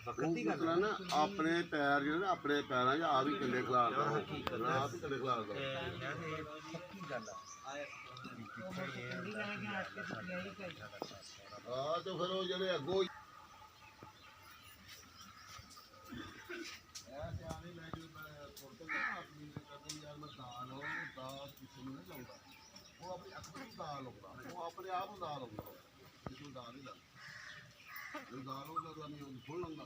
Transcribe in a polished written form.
ਮਤਲਬ ਨਾ ਆਪਣੇ ਪੈਰ ਜਿਹੜੇ ਨਾ ਆਪਣੇ ਪੈਰਾਂ 'ਚ ਆ ਵੀ ਕਿੱਲੇ ਖਿਲਾਰਦਾ ਉਹ ਆਪ ਹੀ ਕਿੱਲੇ ਖਿਲਾਰਦਾ ਆ ਤੇ ਫਿਰ ਉਹ ਜਿਹੜੇ ਅੱਗੋਂ ਸਿਆਣੇ ਲੈ ਕੇ ਤੁਰਦੇ ਨਾ ਆਪਣੀ ਕਰਦੇ ਯਾਰ ਮੈਂ ਦਾਲ ਕਿਸੇ ਨੂੰ ਨਹੀਂ ਲਾਉਂਦਾ ਉਹ ਆਪਣੀ ਅੱਖ ਨੂੰ ਦਾਲ ਲਾਉਂਦਾ ਉਹ ਆਪਣੇ ਆਪ ਨੂੰ ਦਾਲ ਲਾਉਂਦਾ ਕਿਸੇ ਨੂੰ ਦਾਲ ਨਹੀਂ ਲਾਉਂਦਾ ਦਾਲ ਉਹ ਕਰਦਾ ਨਹੀਂ ਉਹ ਫੁੱਲ ਲਾਉਂਦਾ